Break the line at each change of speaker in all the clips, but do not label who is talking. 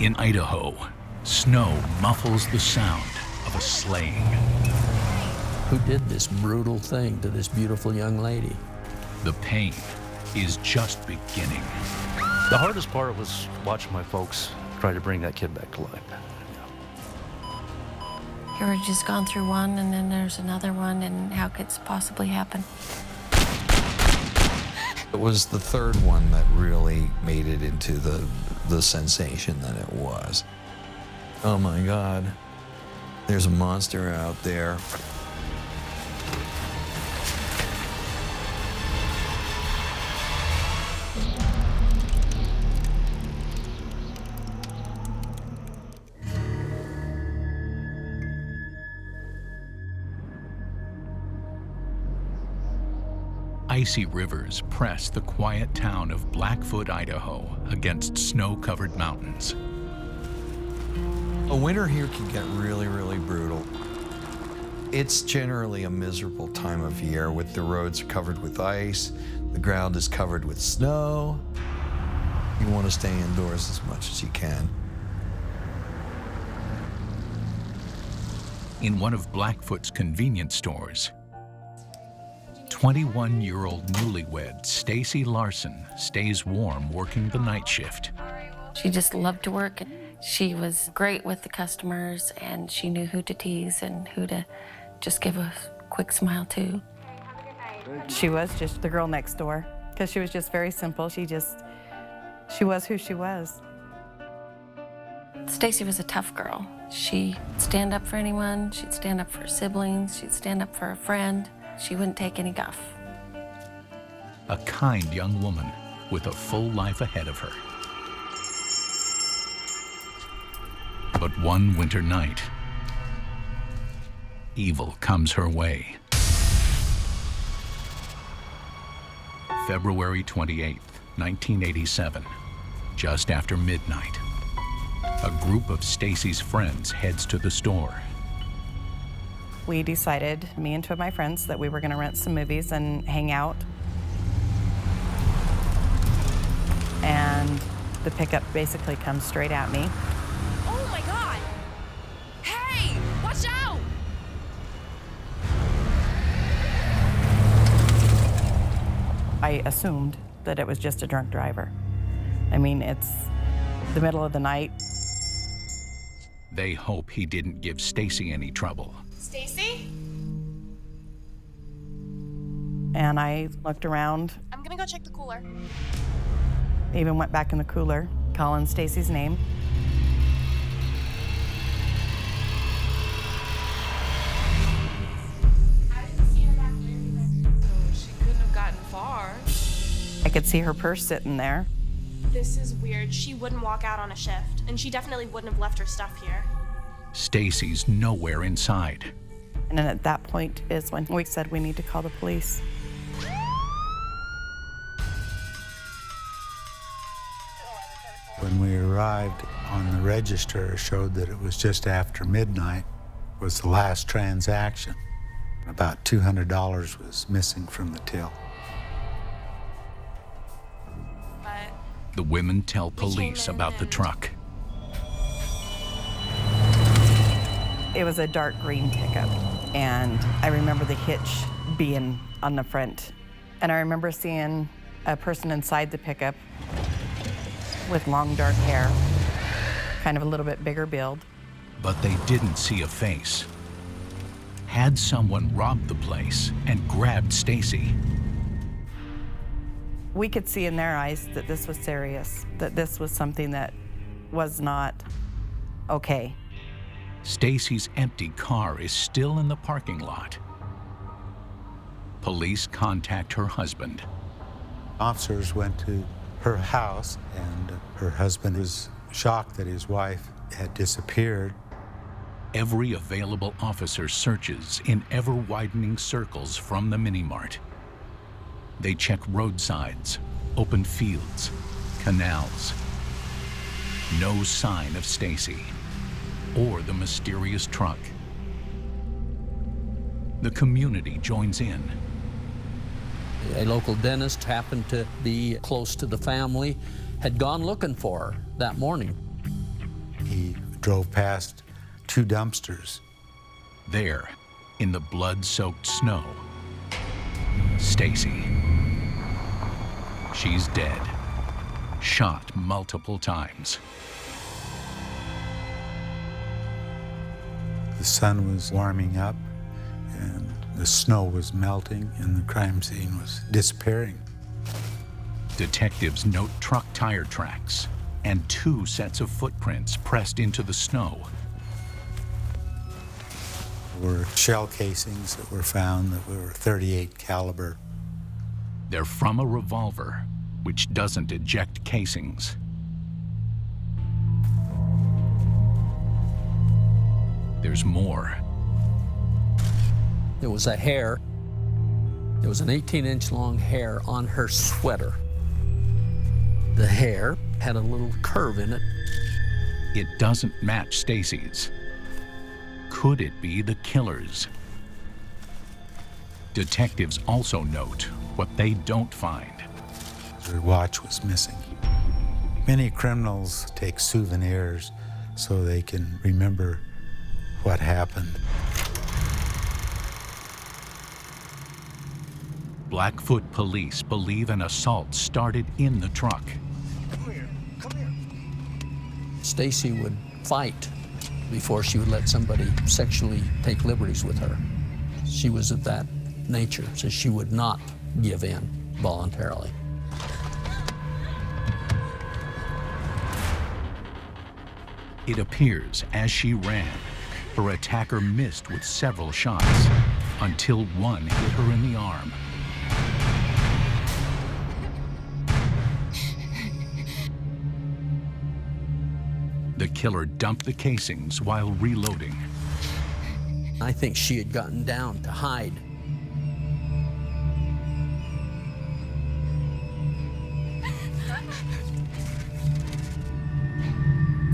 In Idaho, snow muffles the sound of a slaying.
Who did this brutal thing to this beautiful young lady?
The pain is just beginning.
The hardest part was watching my folks try to bring that kid back to life.
You were just gone through one, and then there's another one, and how could it possibly happen?
It was the third one that really made it into the sensation that it was. Oh my God, there's a monster out there.
Icy rivers press the quiet town of Blackfoot, Idaho, against snow-covered mountains.
A winter here can get really, really brutal. It's generally a miserable time of year with the roads covered with ice, the ground is covered with snow. You want to stay indoors as much as you can.
In one of Blackfoot's convenience stores, 21-year-old newlywed Stacy Larson stays warm working the night shift.
She just loved to work, and she was great with the customers, and she knew who to tease and who to just give a quick smile to.
She was just the girl next door, because she was just very simple. She was who she was.
Stacy was a tough girl. She'd stand up for anyone. She'd stand up for her siblings. She'd stand up for a friend. She wouldn't take any guff.
A kind young woman with a full life ahead of her. But one winter night, evil comes her way. February 28th, 1987, just after midnight, a group of Stacy's friends heads to the store.
We decided, me and two of my friends, that we were going to rent some movies and hang out. And the pickup basically comes straight at me.
Oh my God! Hey, watch out!
I assumed that it was just a drunk driver. I mean, it's the middle of the night.
They hope he didn't give Stacy any trouble.
Stacy?
And I looked around.
I'm gonna go check the cooler.
Even went back in the cooler, calling Stacy's name.
I didn't see her back there. So she couldn't have gotten far.
I could see her purse sitting there.
This is weird. She wouldn't walk out on a shift, and she definitely wouldn't have left her stuff here.
Stacy's nowhere inside.
And then at that point is when we said we need to call the police.
When we arrived on the register, it showed that it was just after midnight was the last transaction. About $200 was missing from the till.
But
The women tell police about the truck.
It was a dark green pickup, and I remember the hitch being on the front. And I remember seeing a person inside the pickup with long dark hair, kind of a little bit bigger build.
But they didn't see a face. Had someone robbed the place and grabbed Stacy?
We could see in their eyes that this was serious, that this was something that was not okay.
Stacy's empty car is still in the parking lot. Police contact her husband.
Officers went to her house, and her husband was shocked that his wife had disappeared.
Every available officer searches in ever-widening circles from the mini-mart. They check roadsides, open fields, canals. No sign of Stacy or the mysterious truck. The community joins in.
A local dentist happened to be close to the family, had gone looking for her that morning.
He drove past 2 dumpsters.
There, in the blood-soaked snow, Stacy. She's dead, shot multiple times.
The sun was warming up, and the snow was melting, and the crime scene was disappearing.
Detectives note truck tire tracks and 2 sets of footprints pressed into the snow.
There were shell casings that were found that were .38 caliber.
They're from a revolver, which doesn't eject casings. There's more.
There was a hair. There was an 18-inch long hair on her sweater. The hair had a little curve in it.
It doesn't match Stacy's. Could it be the killer's? Detectives also note what they don't find.
Her watch was missing. Many criminals take souvenirs so they can remember what happened.
Blackfoot police believe an assault started in the truck.
Come here.
Stacy would fight before she would let somebody sexually take liberties with her. She was of that nature, so she would not give in voluntarily.
It appears as she ran, her attacker missed with several shots until one hit her in the arm. The killer dumped the casings while reloading.
I think she had gotten down to hide.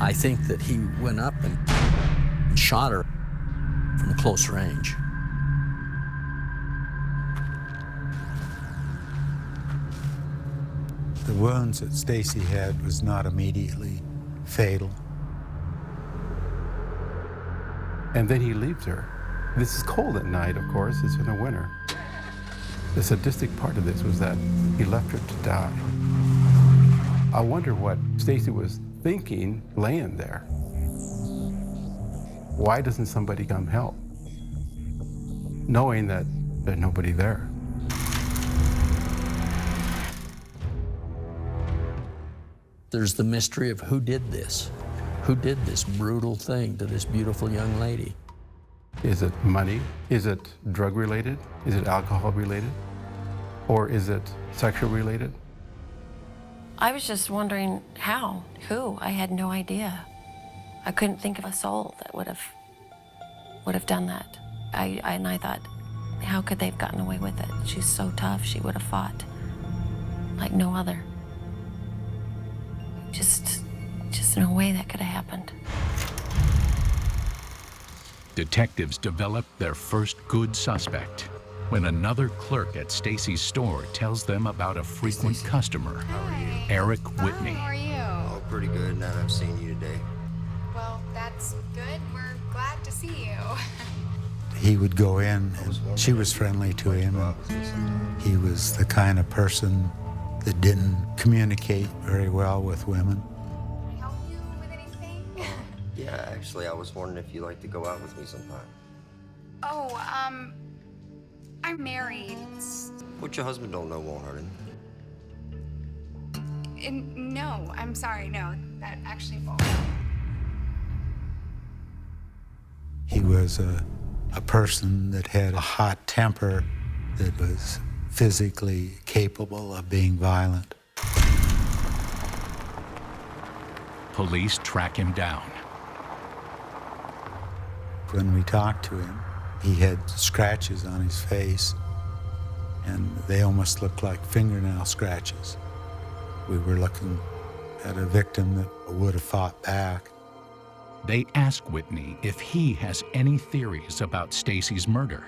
I think that he went up and shot her from close range.
The wounds that Stacy had was not immediately fatal.
And then he leaves her. This is cold at night, of course, it's in the winter. The sadistic part of this was that he left her to die. I wonder what Stacy was thinking laying there. Why doesn't somebody come help? Knowing that there's nobody there.
There's the mystery of who did this. Who did this brutal thing to this beautiful young lady?
Is it money? Is it drug related? Is it alcohol related? Or is it sexual related?
I was just wondering how, who. I had no idea. I couldn't think of a soul that would have done that. And I thought, how could they have gotten away with it? She's so tough. She would have fought like no other. Just no way that could have happened.
Detectives developed their first good suspect when another clerk at Stacy's store tells them about a frequent customer, Eric Whitney.
How are you?
Oh, pretty good now that I've seen you today.
Well, that's good. We're glad to see you.
He would go in, and she was friendly to him. And he was the kind of person that didn't communicate very well with women.
Can I help you with anything?
Yeah, actually, I was wondering if you'd like to go out with me sometime.
Oh, I'm married.
What your husband don't know won't hurt him.
No, I'm sorry, no, that actually won't.
He was a person that had a hot temper, that was physically capable of being violent.
Police track him down.
When we talked to him, he had scratches on his face, and they almost looked like fingernail scratches. We were looking at a victim that would have fought back.
They ask Whitney if he has any theories about Stacy's murder.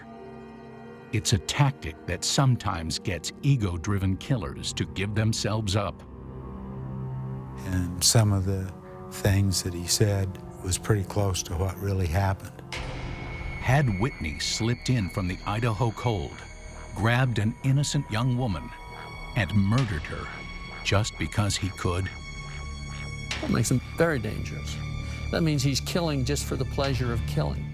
It's a tactic that sometimes gets ego-driven killers to give themselves up.
And some of the things that he said was pretty close to what really happened.
Had Whitney slipped in from the Idaho cold, grabbed an innocent young woman, and murdered her just because he could?
That makes him very dangerous. That means he's killing just for the pleasure of killing.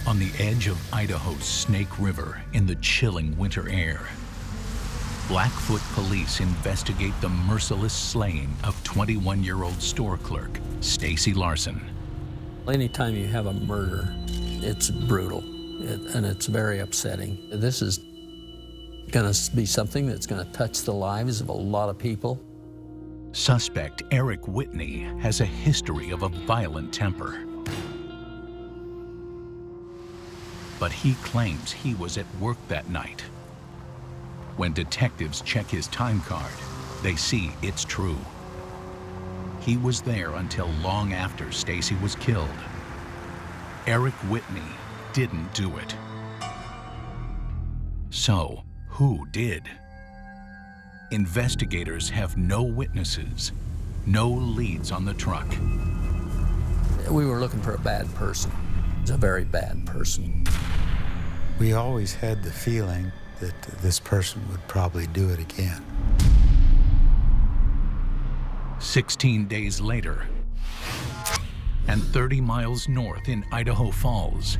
On the edge of Idaho's Snake River in the chilling winter air, Blackfoot police investigate the merciless slaying of 21-year-old store clerk Stacy Larson.
Anytime you have a murder, it's brutal, and it's very upsetting. This is going to be something that's going to touch the lives of a lot of people.
Suspect Eric Whitney has a history of a violent temper. But he claims he was at work that night. When detectives check his time card, they see it's true. He was there until long after Stacy was killed. Eric Whitney didn't do it. So, who did? Investigators have no witnesses, no leads on the truck.
We were looking for a bad person. He's a very bad person.
We always had the feeling that this person would probably do it again.
16 days later, and 30 miles north in Idaho Falls,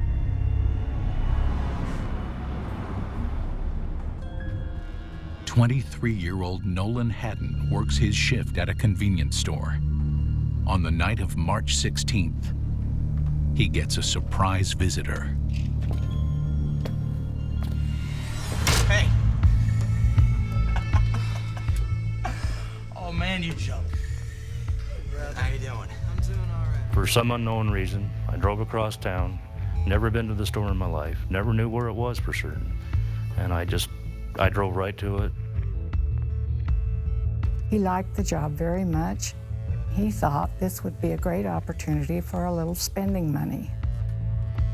"23-year-old Nolan Haddon works his shift at a convenience store. On the night of March 16th, he gets a surprise visitor.
Hey. Oh man, you jumped. How you doing? I'm doing all right.
For some unknown reason, I drove across town, never been to the store in my life, never knew where it was for certain. And I drove right to it.
He liked the job very much. He thought this would be a great opportunity for a little spending money.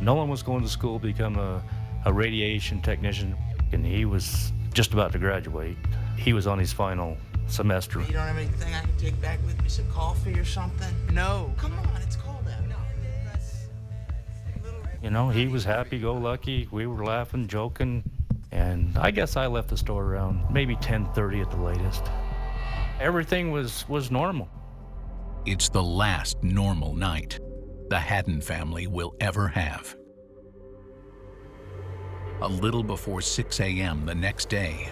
Nolan was going to school to become a radiation technician, and he was just about to graduate. He was on his final semester.
You don't have anything I can take back with me, some coffee or something? No. Come on, it's cold out. No.
You know, he was happy-go-lucky. We were laughing, joking, and I guess I left the store around maybe 10:30 at the latest. Everything was normal.
It's the last normal night the Haddon family will ever have. A little before 6 a.m. the next day,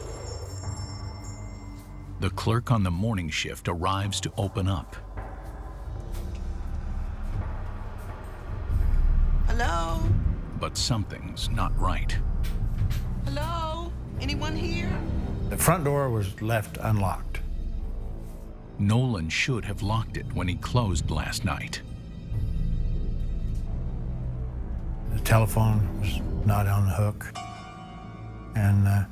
the clerk on the morning shift arrives to open up.
Hello?
But something's not right.
Hello? Anyone here?
The front door was left unlocked.
Nolan should have locked it when he closed last night.
The telephone was not on the hook, and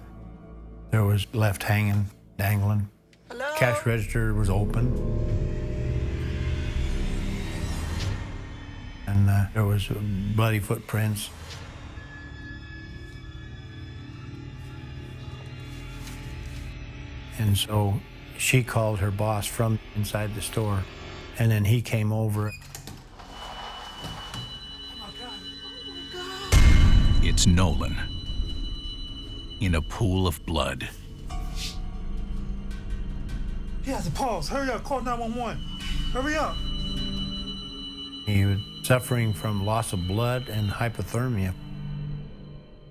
there was left hanging, dangling.
Hello?
Cash register was open, and there was bloody footprints. And so she called her boss from inside the store, and then he came over.
It's Nolan in a pool of blood.
He has a pulse. Hurry up, call 911. Hurry up.
He was suffering from loss of blood and hypothermia.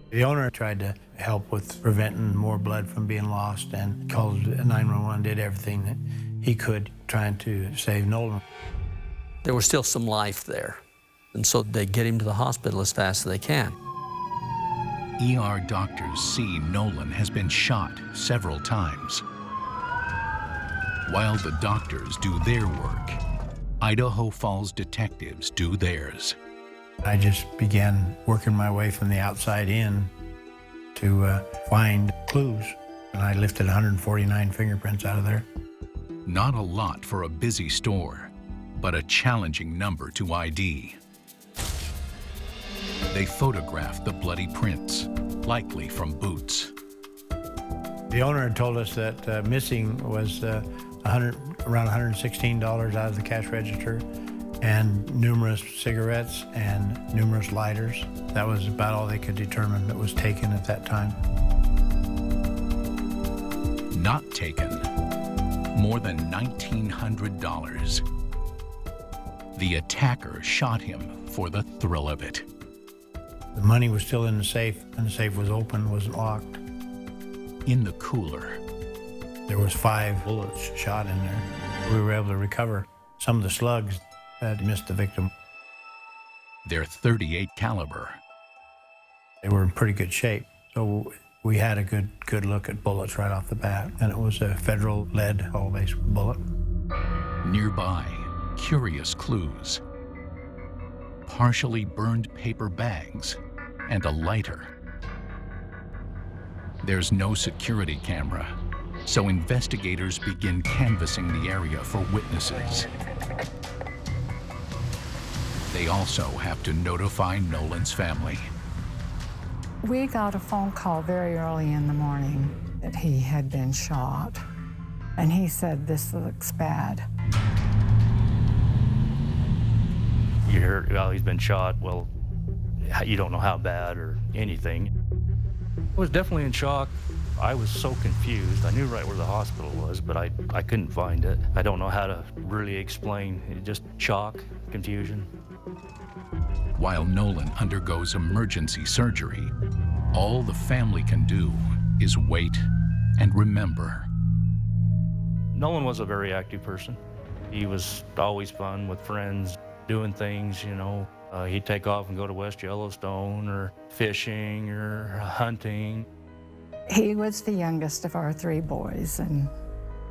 The owner tried to help with preventing more blood from being lost and called 911, did everything that he could trying to save Nolan.
There was still some life there, and so they get him to the hospital as fast as they can.
ER doctors see Nolan has been shot several times. While the doctors do their work, Idaho Falls detectives do theirs.
I just began working my way from the outside in to find clues, and I lifted 149 fingerprints out of there.
Not a lot for a busy store, but a challenging number to ID. They photographed the bloody prints, likely from boots.
The owner had told us that missing was around $116 out of the cash register and numerous cigarettes and numerous lighters. That was about all they could determine that was taken at that time.
Not taken. More than $1,900. The attacker shot him for the thrill of it.
The money was still in the safe, and the safe was open, wasn't locked.
In the cooler,
there was 5 bullets shot in there. We were able to recover some of the slugs that missed the victim.
They're .38 caliber.
They were in pretty good shape, so we had a good look at bullets right off the bat, and it was a federal lead hull-based bullet.
Nearby, curious clues. Partially burned paper bags and a lighter. There's no security camera, so investigators begin canvassing the area for witnesses. They also have to notify Nolan's family.
We got a phone call very early in the morning that he had been shot, and he said, "This looks bad."
You hear, well, he's been shot. Well, you don't know how bad or anything. I was definitely in shock. I was so confused. I knew right where the hospital was, but I couldn't find it. I don't know how to really explain. Just shock, confusion.
While Nolan undergoes emergency surgery, all the family can do is wait and remember.
Nolan was a very active person. He was always fun with friends, doing things, you know. He'd take off and go to West Yellowstone or fishing or hunting.
He was the youngest of our 3 boys, and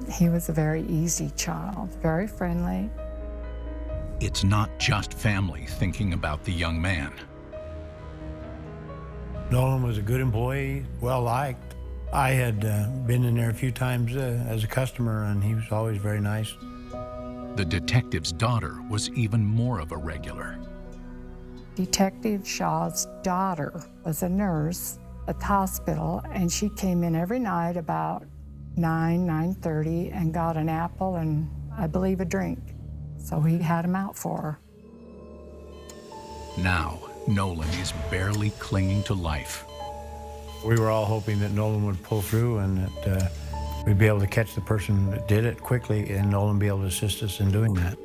he was a very easy child, very friendly.
It's not just family thinking about the young man.
Nolan was a good employee, well-liked. I had been in there a few times as a customer, and he was always very nice.
The detective's daughter was even more of a regular.
Detective Shaw's daughter was a nurse at the hospital, and she came in every night about 9:30 and got an apple and, I believe, a drink. So he had him out for her.
Now, Nolan is barely clinging to life.
We were all hoping that Nolan would pull through and that we'd be able to catch the person that did it quickly, and Nolan be able to assist us in doing that.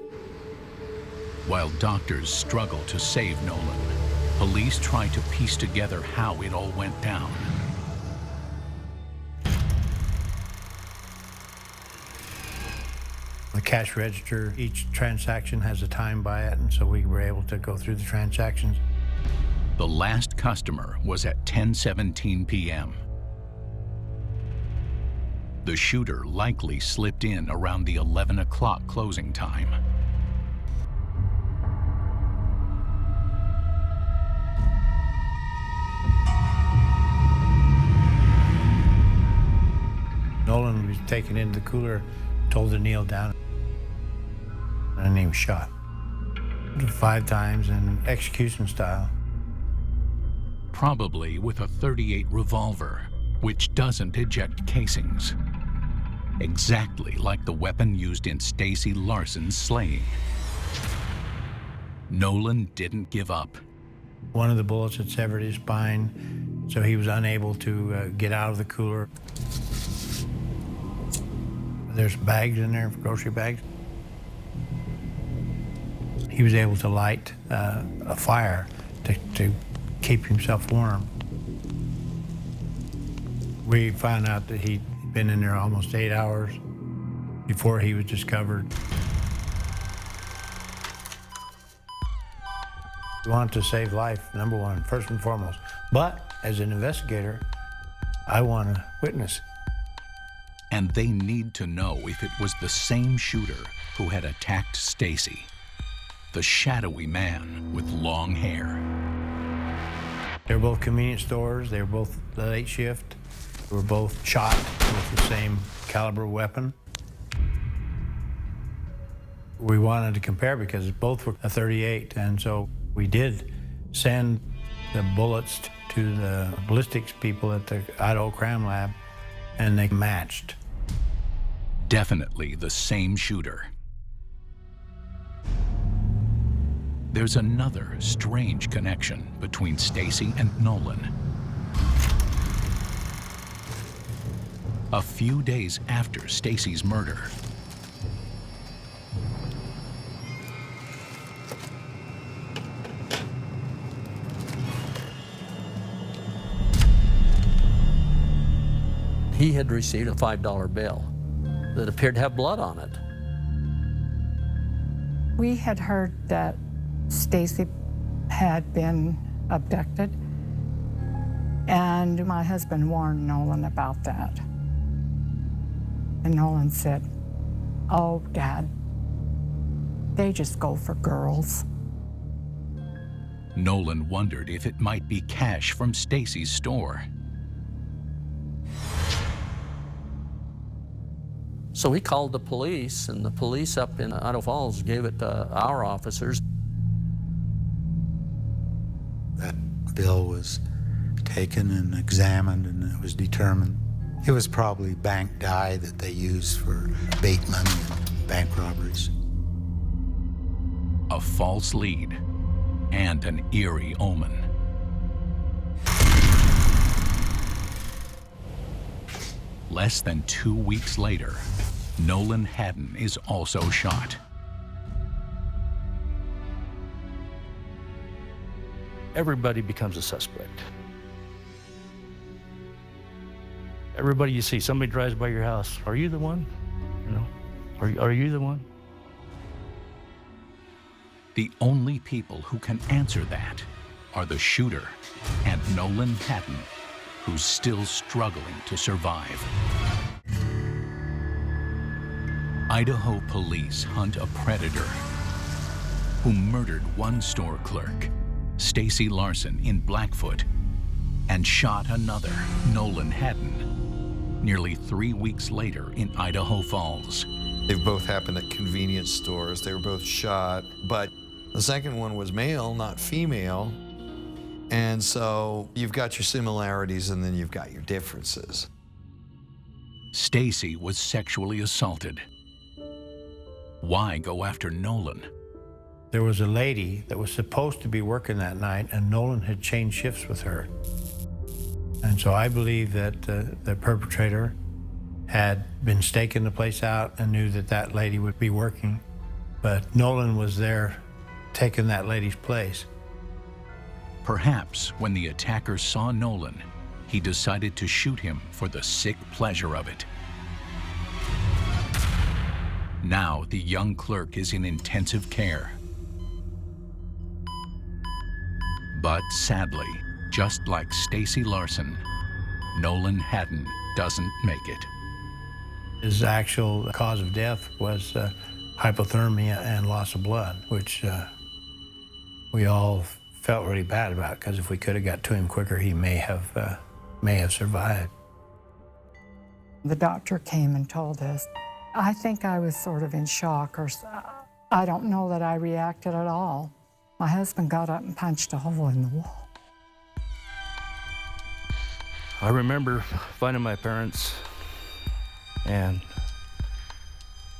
While doctors struggle to save Nolan, police try to piece together how it all went down.
The cash register, each transaction has a time by it, and so we were able to go through the transactions.
The last customer was at 10:17 p.m. The shooter likely slipped in around the 11 o'clock closing time.
Nolan was taken into the cooler, told to kneel down, and he was shot 5 times in execution style.
Probably with a .38 revolver, which doesn't eject casings. Exactly like the weapon used in Stacy Larson's slaying. Nolan didn't give up.
One of the bullets had severed his spine, so he was unable to get out of the cooler. There's bags in there, grocery bags. He was able to light a fire to keep himself warm. We found out that he'd been in there almost 8 hours before he was discovered. We wanted to save life, number one, first and foremost. But as an investigator, I want to witness.
And they need to know if it was the same shooter who had attacked Stacy, the shadowy man with long hair.
They were both convenience stores. They were both the late shift. They were both shot with the same caliber weapon. We wanted to compare because both were a .38, and so we did send the bullets to the ballistics people at the Idaho Crime Lab, and they matched.
Definitely the same shooter. There's another strange connection between Stacy and Nolan. A few days after Stacy's murder,
he had received a $5 bill that appeared to have blood on it.
We had heard that Stacy had been abducted, and my husband warned Nolan about that. And Nolan said, "Oh, Dad, they just go for girls."
Nolan wondered if it might be cash from Stacy's store.
So he called the police, and the police up in Idaho Falls gave it to our officers.
That bill was taken and examined, and it was determined it was probably bank dye that they use for bait money and bank robberies.
A false lead and an eerie omen. Less than 2 weeks later, Nolan Haddon is also shot.
Everybody becomes a suspect. Everybody you see, somebody drives by your house. Are you the one? You know, are you the one?
The only people who can answer that are the shooter and Nolan Haddon, who's still struggling to survive. Idaho police hunt a predator who murdered one store clerk, Stacy Larson, in Blackfoot, and shot another, Nolan Haddon, nearly 3 weeks later in Idaho Falls.
They both happened at convenience stores. They were both shot, but the second one was male, not female. And so you've got your similarities and then you've got your differences.
Stacy was sexually assaulted. Why go after Nolan?
There was a lady that was supposed to be working that night, and Nolan had changed shifts with her. And so I believe that the perpetrator had been staking the place out and knew that that lady would be working, but Nolan was there taking that lady's place.
Perhaps when the attacker saw Nolan, he decided to shoot him for the sick pleasure of it. Now the young clerk is in intensive care. But sadly, just like Stacy Larson, Nolan Haddon doesn't make it.
His actual cause of death was hypothermia and loss of blood, which we all felt really bad about, because if we could have got to him quicker, he may have survived.
The doctor came and told us. I think I was sort of in shock, or I don't know that I reacted at all. My husband got up and punched a hole in the wall.
I remember finding my parents, and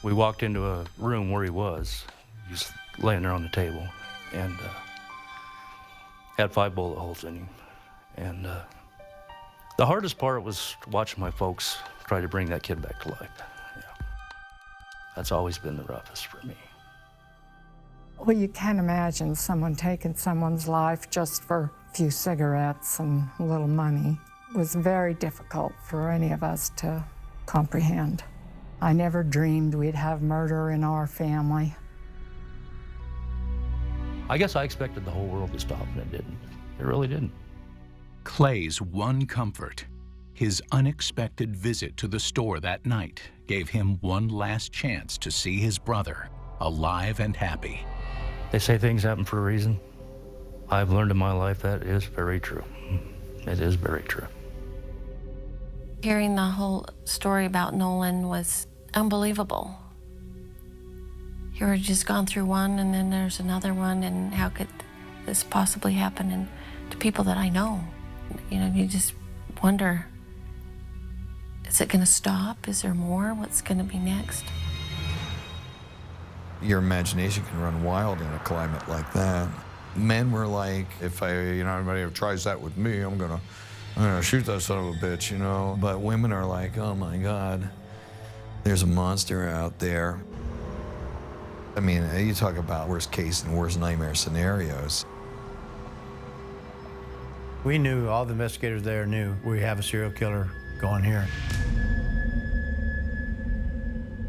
we walked into a room where he was. He was laying there on the table, and had 5 bullet holes in him. And the hardest part was watching my folks try to bring that kid back to life. Yeah. That's always been the roughest for me.
Well, you can't imagine someone taking someone's life just for a few cigarettes and a little money. It was very difficult for any of us to comprehend. I never dreamed we'd have murder in our family.
I guess I expected the whole world to stop, and it didn't. It really didn't.
Clay's one comfort, his unexpected visit to the store that night, gave him one last chance to see his brother alive and happy.
They say things happen for a reason. I've learned in my life that is very true. It is very true.
Hearing the whole story about Nolan was unbelievable. You were just gone through one, and then there's another one, and how could this possibly happen to people that I know? You know, you just wonder, Is it going to stop? Is there more? What's going to be next?
Your imagination can run wild in a climate like that. Men were like, if anybody ever tries that with me, I'm gonna shoot that son of a bitch, But women are like, oh my God, there's a monster out there. I mean, you talk about worst case and worst nightmare scenarios.
We knew, all the investigators there knew, we have a serial killer going here.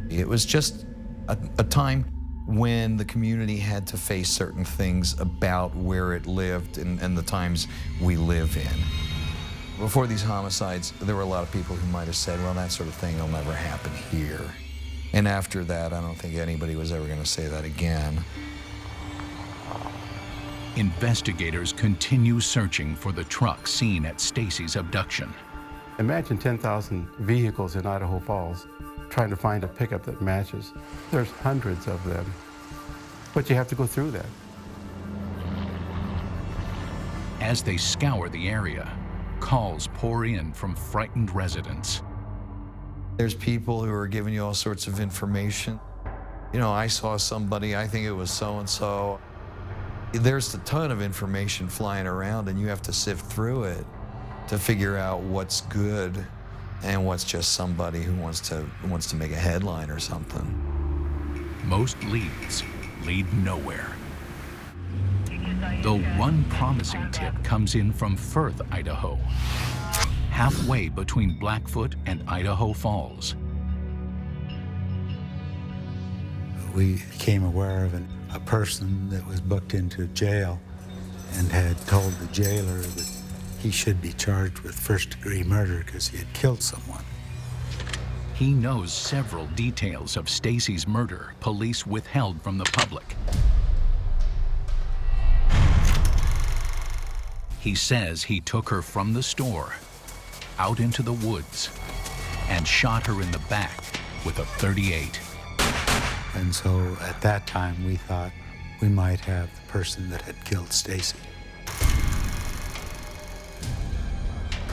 It was just a time when the community had to face certain things about where it lived and the times we live in. Before these homicides, there were a lot of people who might have said, well, that sort of thing will never happen here. And after that, I don't think anybody was ever going to say that again.
Investigators continue searching for the truck seen at Stacy's abduction.
Imagine 10,000 vehicles in Idaho Falls trying to find a pickup that matches. There's hundreds of them, but you have to go through that.
As they scour the area, calls pour in from frightened residents.
There's people who are giving you all sorts of information. I saw somebody, I think it was so-and-so. There's a ton of information flying around and you have to sift through it to figure out what's good and what's just somebody who wants to make a headline or something.
Most leads lead nowhere. Though one promising tip comes in from Firth, Idaho, halfway between Blackfoot and Idaho Falls.
We became aware of a person that was booked into jail and had told the jailer that he should be charged with first-degree murder because he had killed someone.
He knows several details of Stacy's murder police withheld from the public. He says he took her from the store, out into the woods, and shot her in the back with a .38.
And so at that time, we thought we might have the person that had killed Stacy.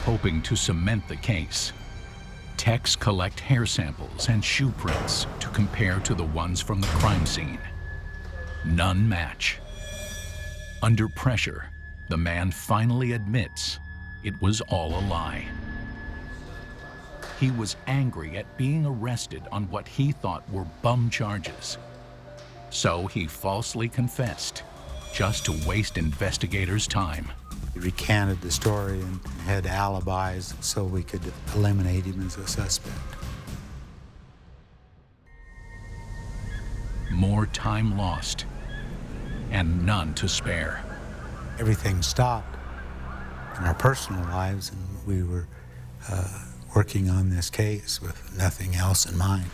Hoping to cement the case, techs collect hair samples and shoe prints to compare to the ones from the crime scene. None match. Under pressure, the man finally admits it was all a lie. He was angry at being arrested on what he thought were bum charges. So he falsely confessed, just to waste investigators' time.
He recanted the story and had alibis so we could eliminate him as a suspect.
More time lost, and none to spare.
Everything stopped in our personal lives, and we were working on this case with nothing else in mind.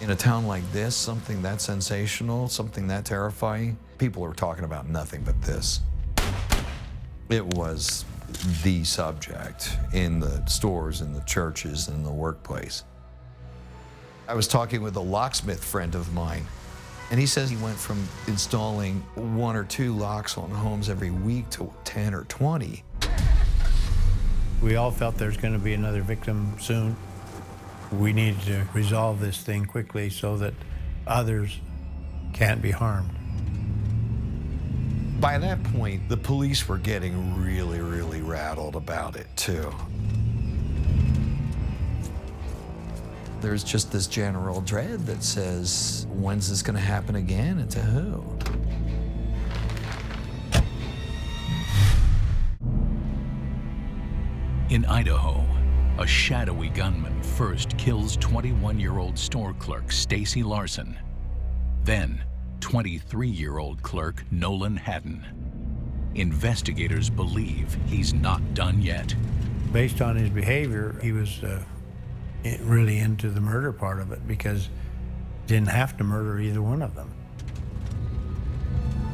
In a town like this, something that sensational, something that terrifying, people are talking about nothing but this. It was the subject in the stores, in the churches, in the workplace. I was talking with a locksmith friend of mine, and he says he went from installing 1 or 2 locks on homes every week to 10 or 20.
We all felt there's going to be another victim soon. We needed to resolve this thing quickly so that others can't be harmed.
By that point, the police were getting really, really rattled about it, too. There's just this general dread that says, when's this going to happen again and to who?
In Idaho, a shadowy gunman first kills 21-year-old store clerk Stacy Larson, then 23-year-old clerk Nolan Haddon. Investigators believe he's not done yet.
Based on his behavior, he was really into the murder part of it because he didn't have to murder either one of them.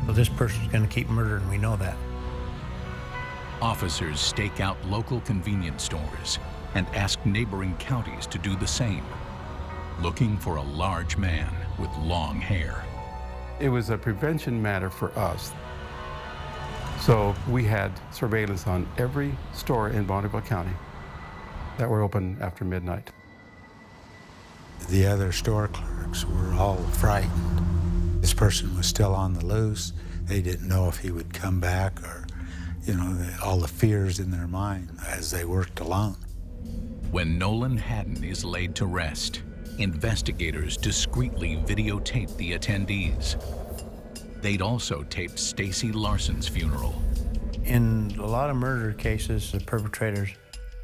So this person's going to keep murdering, we know that.
Officers stake out local convenience stores and ask neighboring counties to do the same, looking for a large man with long hair.
It was a prevention matter for us. So we had surveillance on every store in Bonneville County that were open after midnight.
The other store clerks were all frightened. This person was still on the loose. They didn't know if he would come back or, all the fears in their mind as they worked alone.
When Nolan Haddon is laid to rest, investigators discreetly videotape the attendees. They'd also taped Stacy Larson's funeral.
In a lot of murder cases, the perpetrators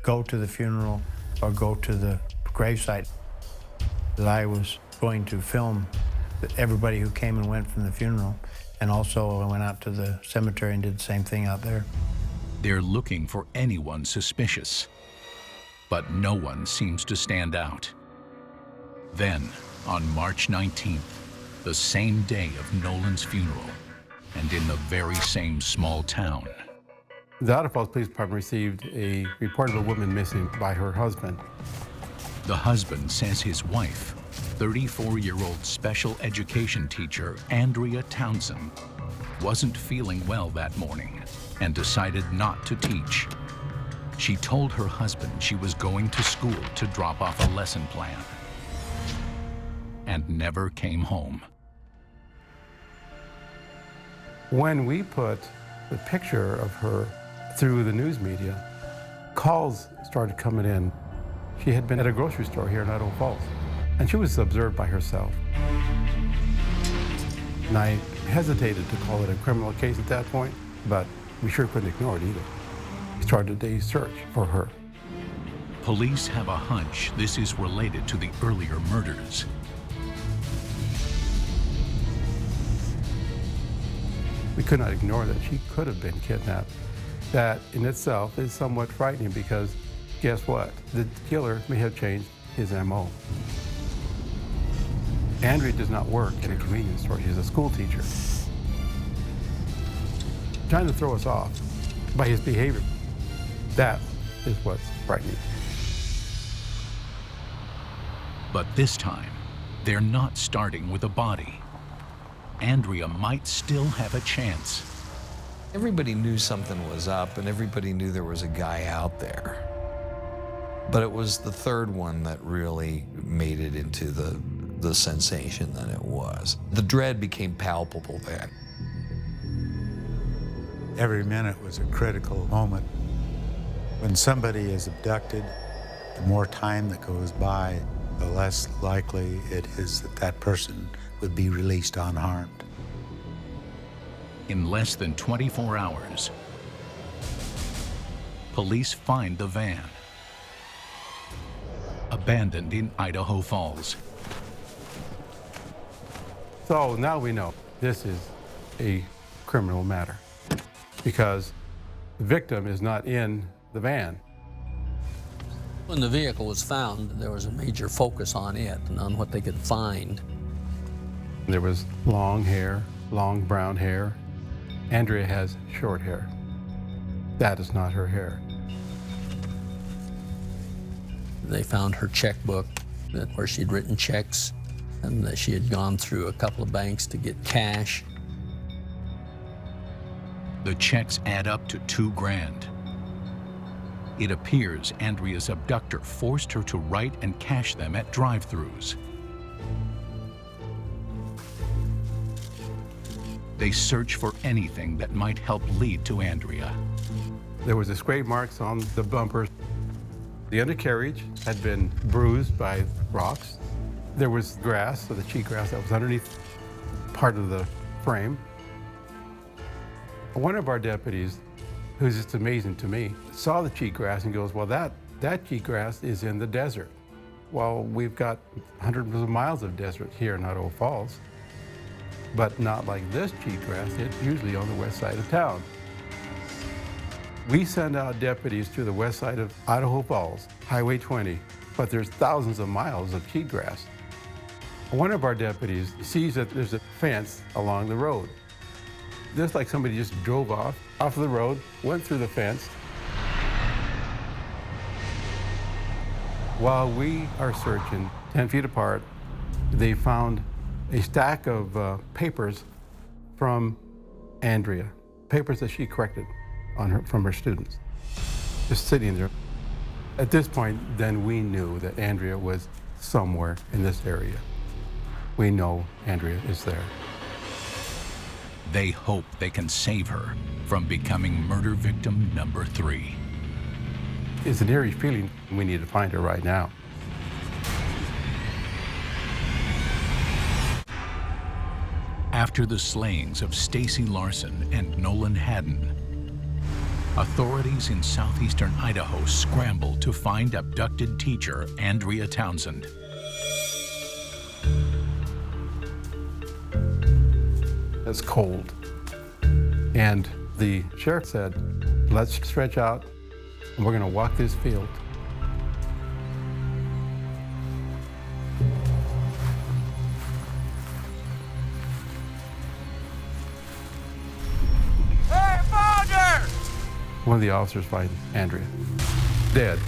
go to the funeral or go to the gravesite. I was going to film everybody who came and went from the funeral, and also I went out to the cemetery and did the same thing out there.
They're looking for anyone suspicious, but no one seems to stand out. Then, on March 19th, the same day of Nolan's funeral, and in the very same small town,
The Idaho Falls Police Department received a report of a woman missing by her husband.
the husband says his wife, 34-year-old special education teacher Andrea Townsend, wasn't feeling well that morning and decided not to teach. She told her husband she was going to school to drop off a lesson plan and never came home.
When we put the picture of her through the news media, calls started coming in. She had been at a grocery store here in Idaho Falls, and she was observed by herself. And I hesitated to call it a criminal case at that point, but we sure couldn't ignore it either. We started a search for her.
Police have a hunch this is related to the earlier murders.
We could not ignore that she could have been kidnapped. That in itself is somewhat frightening because guess what? The killer may have changed his MO. Andrea does not work in a convenience store. She's a school teacher. Trying to throw us off by his behavior. That is what's frightening.
But this time, they're not starting with a body. Andrea might still have a chance.
Everybody knew something was up, and everybody knew there was a guy out there. But it was the third one that really made it into the sensation that it was. The dread became palpable then.
Every minute was a critical moment. When somebody is abducted, the more time that goes by, the less likely it is that that person would be released unharmed.
In less than 24 hours, police find the van, abandoned in Idaho Falls.
So now we know this is a criminal matter because the victim is not in the van.
When the vehicle was found, there was a major focus on it and on what they could find.
There was long hair, long brown hair. Andrea has short hair. That is not her hair.
They found her checkbook where she'd written checks and that she had gone through a couple of banks to get cash.
The checks add up to $2 grand. It appears Andrea's abductor forced her to write and cash them at drive-thrus. They search for anything that might help lead to Andrea.
There was scrape marks on the bumper. The undercarriage had been bruised by rocks. There was grass, so the cheatgrass that was underneath part of the frame. One of our deputies, who's just amazing to me, saw the cheatgrass and goes, well, that cheatgrass is in the desert. Well, we've got hundreds of miles of desert here in Idaho Falls, but not like this cheatgrass. It's usually on the west side of town. We send out deputies to the west side of Idaho Falls, Highway 20, but there's thousands of miles of cheatgrass. One of our deputies sees that there's a fence along the road. Just like somebody just drove off of the road, went through the fence. While we are searching 10 feet apart, they found a stack of papers from Andrea, papers that she corrected on her, from her students, just sitting there. At this point, then we knew that Andrea was somewhere in this area. We know Andrea is there.
They hope they can save her from becoming murder victim number 3.
It's an eerie feeling. We need to find her right now.
After the slayings of Stacy Larson and Nolan Haddon, authorities in southeastern Idaho scrambled to find abducted teacher Andrea Townsend.
It's cold. And the sheriff said, let's stretch out and we're going to walk this field.
Hey, found her!
One of the officers finds Andrea, dead.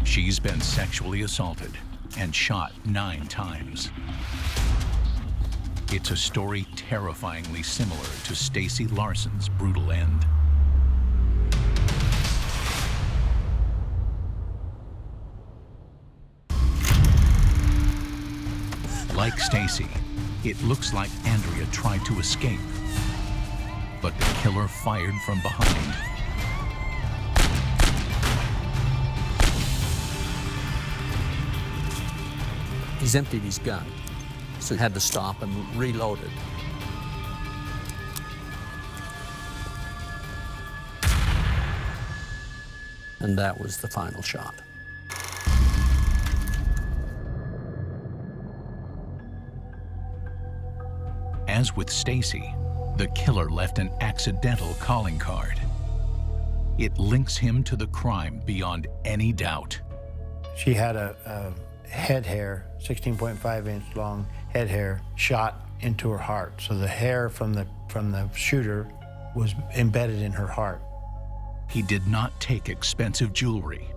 She's been sexually assaulted and shot 9 times. It's a story terrifyingly similar to Stacy Larson's brutal end. Like Stacy, it looks like Andrea tried to escape, but the killer fired from behind.
He's emptied his gun, so he had to stop and reload it. And that was the final shot.
As with Stacy, the killer left an accidental calling card. It links him to the crime beyond any doubt.
She had a head hair, 16.5 inch long head hair, shot into her heart. So the hair from the shooter was embedded in her heart.
He did not take expensive jewelry.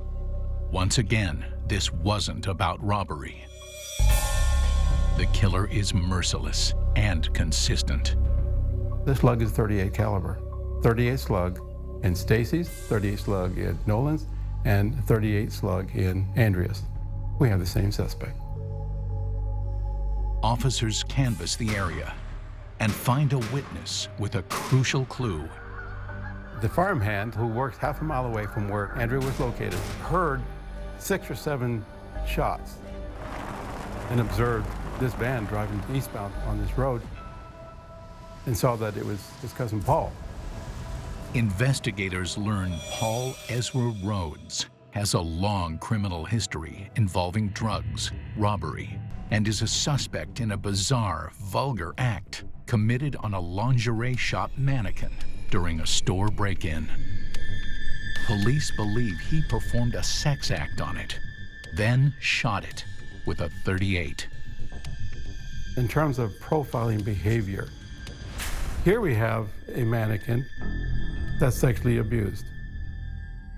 Once again, this wasn't about robbery. The killer is merciless and consistent.
This slug is 38 caliber. 38 slug in Stacy's, 38 slug in Nolan's, and 38 slug in Andrea's. We have the same suspect.
Officers canvass the area and find a witness with a crucial clue.
The farmhand who worked half a mile away from where Andrea was located heard 6 or 7 shots and observed this van driving eastbound on this road and saw that it was his cousin Paul.
Investigators learn Paul Ezra Rhodes has a long criminal history involving drugs, robbery, and is a suspect in a bizarre, vulgar act committed on a lingerie shop mannequin during a store break-in. Police believe he performed a sex act on it, then shot it with a .38.
In terms of profiling behavior, here we have a mannequin that's sexually abused.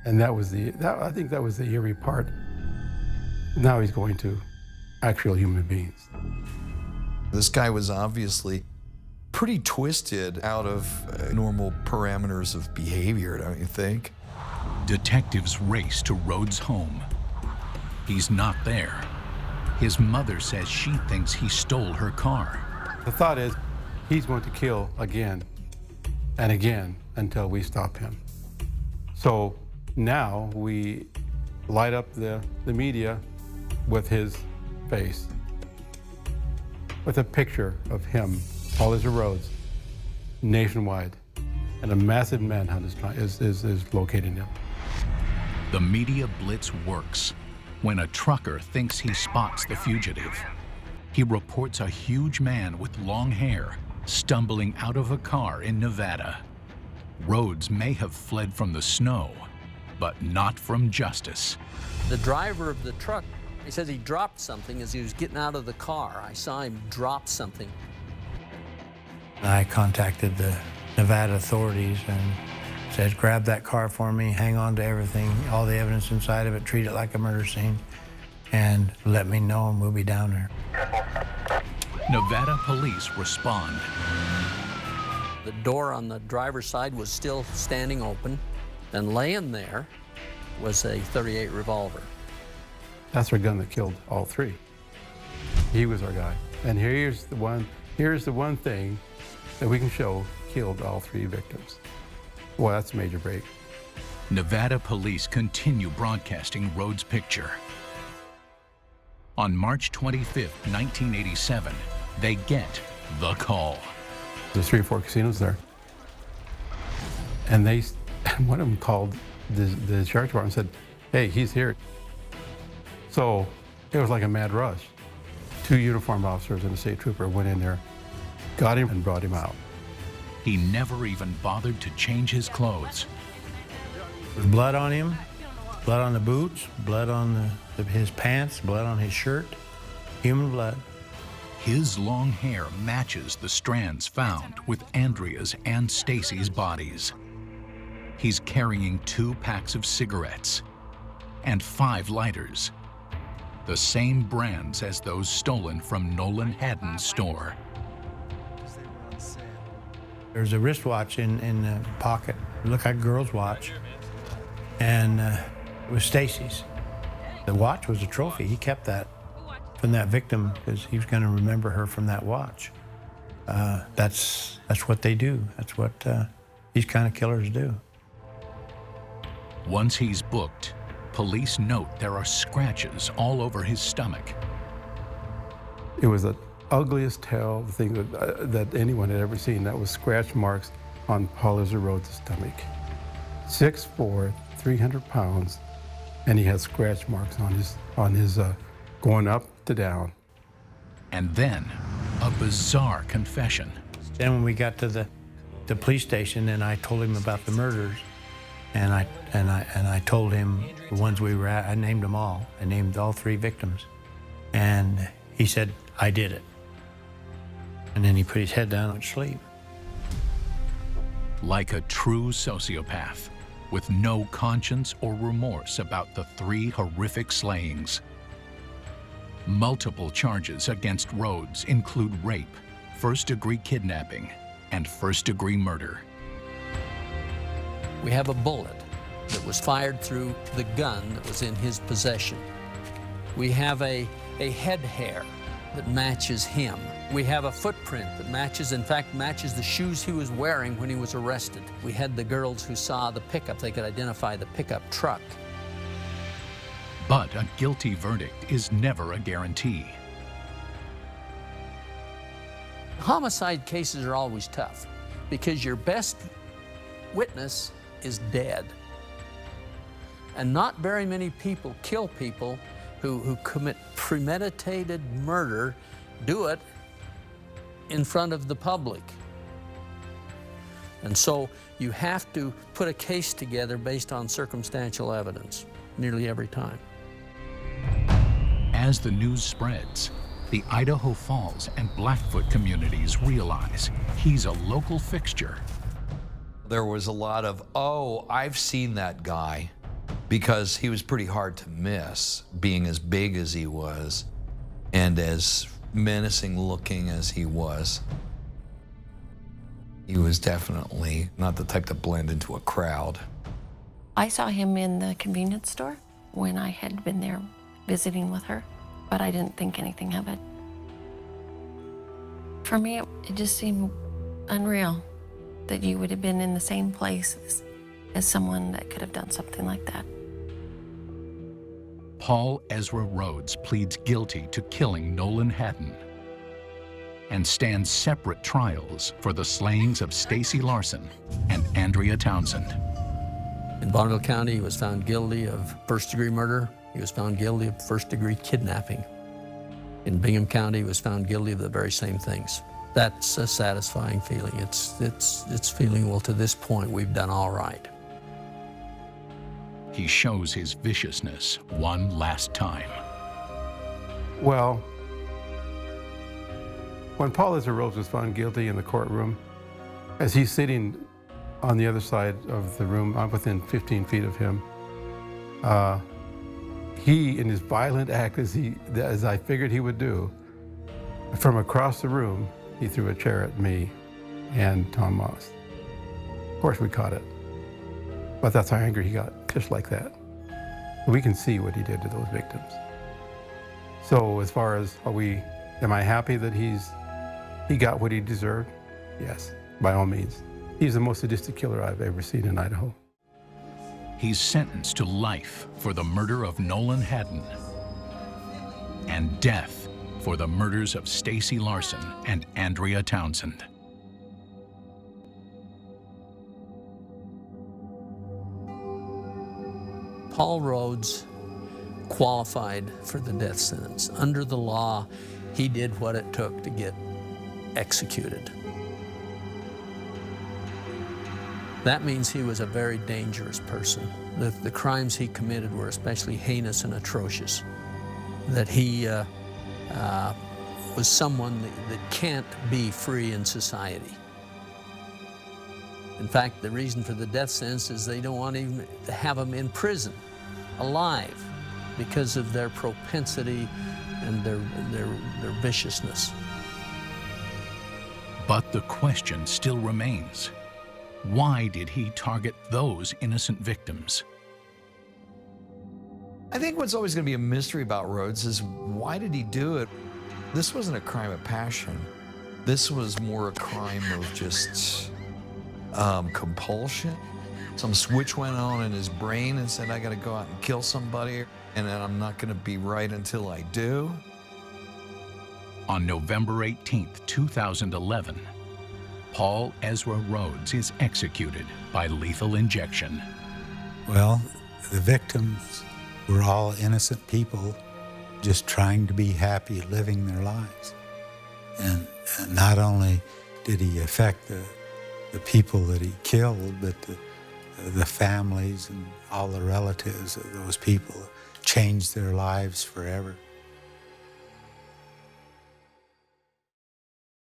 And I think that was the eerie part. Now he's going to actual human beings.
This guy was obviously pretty twisted out of normal parameters of behavior, don't you think?
Detectives race to Rhodes' home. He's not there. His mother says she thinks he stole her car.
The thought is he's going to kill again and again until we stop him. So now we light up the media with his face, with a picture of him, Paul Ezra Rhodes, nationwide, and a massive manhunt is locating him.
The media blitz works when a trucker thinks he spots the fugitive. He reports a huge man with long hair stumbling out of a car in Nevada. Rhodes may have fled from the snow, but not from justice.
The driver of the truck, he says he dropped something as he was getting out of the car. I saw him drop something.
I contacted the Nevada authorities and said, grab that car for me, hang on to everything, all the evidence inside of it, treat it like a murder scene, and let me know and we'll be down there.
Nevada police respond.
The door on the driver's side was still standing open, and laying there was a .38 revolver.
That's our gun that killed all three. He was our guy. And here's the one thing that we can show killed all three victims. Well, that's a major break.
Nevada police continue broadcasting Rhodes' picture. On March 25, 1987, they get the call.
There's 3 or 4 casinos there. And one of them called the sheriff's department and said, hey, he's here. So it was like a mad rush. 2 uniformed officers and a state trooper went in there, got him and brought him out.
He never even bothered to change his clothes.
There was blood on him, blood on the boots, blood on his pants, blood on his shirt, human blood.
His long hair matches the strands found with Andrea's and Stacy's bodies. He's carrying 2 packs of cigarettes and 5 lighters, the same brands as those stolen from Nolan Haddon's store.
There's a wristwatch in the pocket. It looked like a girl's watch. And it was Stacy's. The watch was a trophy. He kept that from that victim because he was going to remember her from that watch. That's what they do. That's what these kind of killers do.
Once he's booked, police note there are scratches all over his stomach.
It was the ugliest tell thing that anyone had ever seen. That was scratch marks on Paul Ezra Rhodes' stomach. 6'4", 300 pounds, and he had scratch marks on his going up to down.
And then a bizarre confession.
Then when we got to the police station, and I told him about the murders, and I told him the ones we were at. I named them all. I named all 3 victims, and he said, "I did it." And then he put his head down and went to sleep.
Like a true sociopath, with no conscience or remorse about the 3 horrific slayings. Multiple charges against Rhodes include rape, first-degree kidnapping, and first-degree murder.
We have a bullet that was fired through the gun that was in his possession. We have a head hair that matches him. We have a footprint that matches the shoes he was wearing when he was arrested. We had the girls who saw the pickup, they could identify the pickup truck.
But a guilty verdict is never a guarantee.
Homicide cases are always tough because your best witness is dead. And not very many people kill people who commit premeditated murder, do it in front of the public. And so you have to put a case together based on circumstantial evidence nearly every time.
As the news spreads, the Idaho Falls and Blackfoot communities realize he's a local fixture.
There was a lot of, oh, I've seen that guy, because he was pretty hard to miss, being as big as he was and as menacing looking as he was. He was definitely not the type to blend into a crowd.
I saw him in the convenience store when I had been there visiting with her, but I didn't think anything of it. For me, it just seemed unreal that you would have been in the same place as someone that could have done something like that.
Paul Ezra Rhodes pleads guilty to killing Nolan Haddon and stands separate trials for the slayings of Stacy Larson and Andrea Townsend.
In Bonneville County, he was found guilty of first-degree murder. He was found guilty of first-degree kidnapping. In Bingham County, he was found guilty of the very same things. That's a satisfying feeling. It's feeling, well, to this point, we've done all right.
He shows his viciousness one last time.
Well, when Paul Ezra Rhodes was found guilty in the courtroom, as he's sitting on the other side of the room, I'm within 15 feet of him, he, in his violent act, as I figured he would do, from across the room, he threw a chair at me and Tom Moss. Of course, we caught it. But that's how angry he got, just like that. We can see what he did to those victims. So as far as am I happy that he got what he deserved? Yes, by all means. He's the most sadistic killer I've ever seen in Idaho.
He's sentenced to life for the murder of Nolan Haddon and death for the murders of Stacy Larson and Andrea Townsend.
Paul Rhodes qualified for the death sentence. Under the law, he did what it took to get executed. That means he was a very dangerous person. The crimes he committed were especially heinous and atrocious. That he was someone that can't be free in society. In fact, the reason for the death sentence is they don't want even to have him in prison, alive, because of their propensity and their viciousness.
But the question still remains. Why did he target those innocent victims?
I think what's always going to be a mystery about Rhodes is why did he do it? This wasn't a crime of passion. This was more a crime of just compulsion. Some switch went on in his brain and said, I got to go out and kill somebody, and then I'm not going to be right until I do.
On November 18th, 2011, Paul Ezra Rhodes is executed by lethal injection.
Well, the victims were all innocent people just trying to be happy living their lives. And not only did he affect the people that he killed, but the families and all the relatives of those people changed their lives forever.